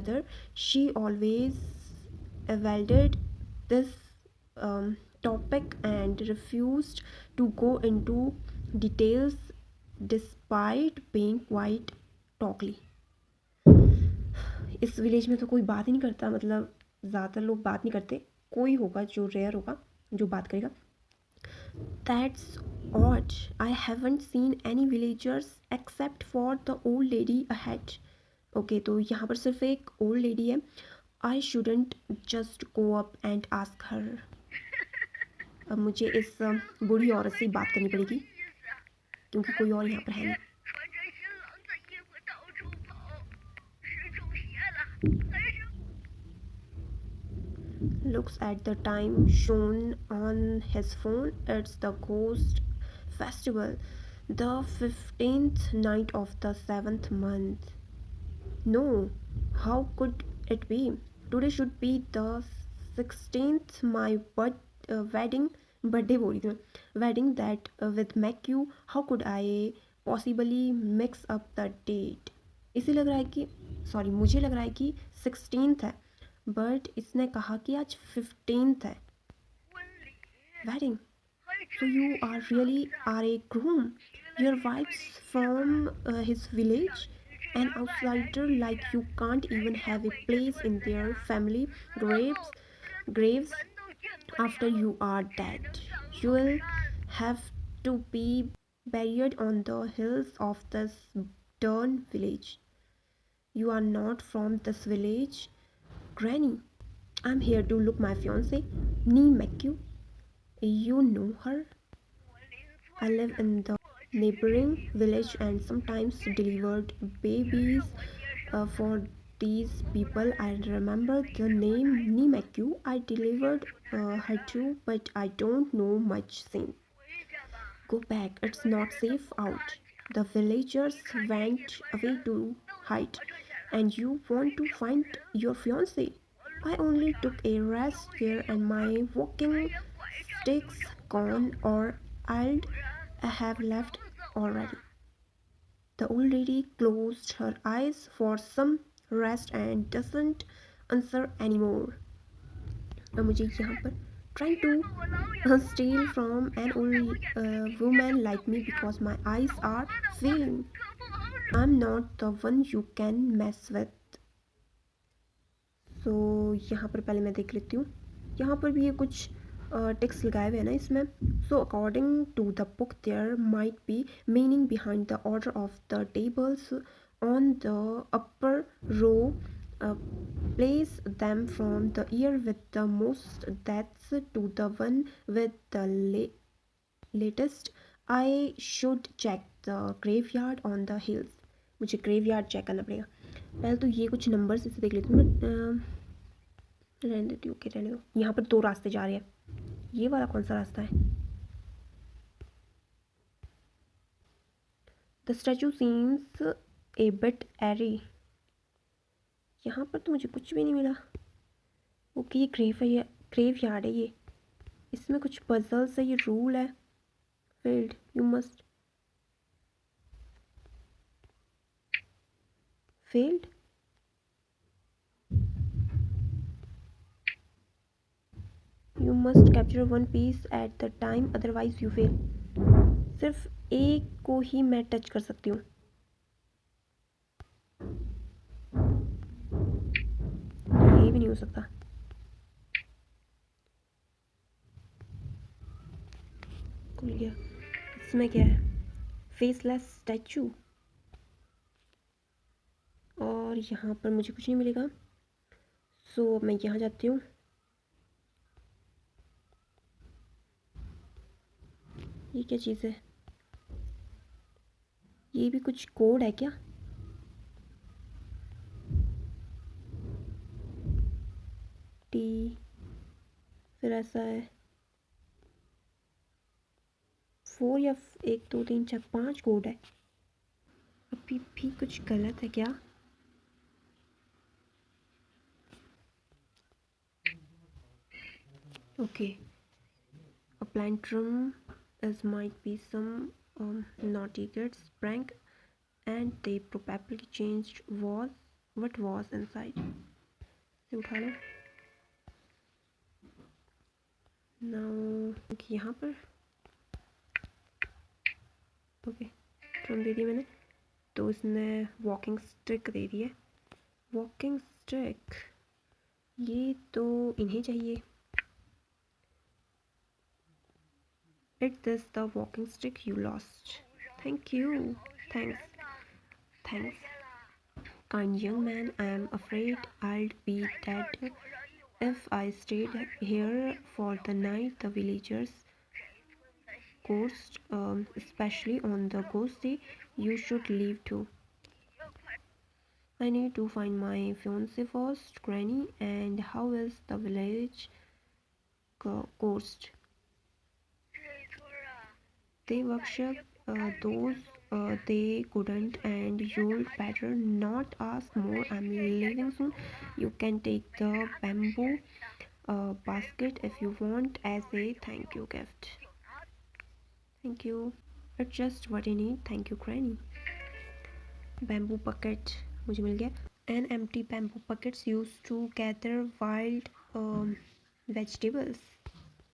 mother. She always avoided this topic and refused to go into details despite being quite talky. इस village में तो कोई बात ही नहीं करता, मतलब ज़्यादातर लोग बात नहीं करते, कोई होगा जो रेयर होगा जो बात करेगा. That's odd. I haven't seen any villagers except for the old lady ahead. Okay, तो यहाँ पर सिर्फ एक old lady है. I shouldn't just go up and ask her. अब मुझे इस बूढ़ी औरत से बात करनी पड़ेगी क्योंकि कोई और यहाँ पर है नहीं. Looks at the time shown on his phone. It's the ghost festival, the 15th night of the 7th month. No, how could it be? Today should be the 16th, my wedding. Birthday बोल रही थी मैं. Wedding that with Matthew. How could I possibly mix up the date? इसे लग रहा है कि sorry मुझे लग रहा है कि 16th है, बट इसने कहा कि आज 15th है. Wedding. So you are really are a groom. Your wife's from his village. An outsider like you can't even have a place in their family graves after you are dead. You'll have to be buried on the hills of this darn village. You are not from this village, Granny. I'm here to look my fiance, Nee McHugh. You know her? I live in the neighboring village and sometimes delivered babies for these people. I remember the name Nee McHugh. I delivered her too, but I don't know much since. Go back, it's not safe out. The villagers went away to hide, and you want to find your fiance. I only took a rest here and my walking sticks gone or I'd have left already. The old lady closed her eyes for some rest and doesn't answer anymore. अब मुझे यहाँ पर trying to steal from an old woman like me because my eyes are failing. I'm not the one you can mess with. So यहाँ पर पहले मैं देख लेती हूँ. यहाँ पर भी ये कुछ टेक्स्ट लगाए हुए हैं ना इसमें. So according to the book there might be meaning behind the order of the tables on the upper row. Place them from the year with the most deaths to the one with the latest. I should check the graveyard on the hills. मुझे graveyard check करना पड़ेगा. पहले तो ये कुछ numbers इसे देख लेती हूँ मैं. रहने देती हूँ. ओके रहने दो. यहाँ पर दो रास्ते जा रहे हैं. ये वाला कौन सा रास्ता है? The statue seems a bit airy. यहाँ पर तो मुझे कुछ भी नहीं मिला. ओके ये ग्रेव यार्ड है ये. इसमें कुछ पजल्स है. ये रूल है. Failed. You must. Failed. You must capture one piece at the time, otherwise you fail. सिर्फ एक को ही मैं टच कर सकती हूँ. ये भी नहीं हो सकता. खुल गया. इसमें क्या है? Faceless statue. और यहाँ पर मुझे कुछ नहीं मिलेगा. सो मैं यहाँ जाती हूँ. ये क्या चीज़ है? ये भी कुछ कोड है क्या? टी फिर ऐसा है 4 या 1 2 3 4 5 कोड है. अभी भी कुछ गलत है क्या? Okay. A plantrum as might be some naughty kids prank and they probably changed was What was inside? इसे उठा लो. Now यहाँ पर ओके ड्रम दे दिया मैंने. तो इसने वॉकिंग स्टिक दे दी है. वॉकिंग स्टिक ये तो इन्हें चाहिए. Is this the walking stick you lost? Thank you. Thanks. Kind young man, I am afraid I'll be dead if I stayed here for the night. The villagers ghost, especially on the ghost day, you should leave too. I need to find my fiance first, Granny. And how is the village ghost? They worship those they couldn't, and you'd better not ask more. I'm leaving soon. You can take the bamboo basket if you want as a thank you gift. Thank you. It's just what I need. Thank you, Granny. Bamboo bucket मुझे मिल गया. And empty bamboo buckets used to gather wild vegetables.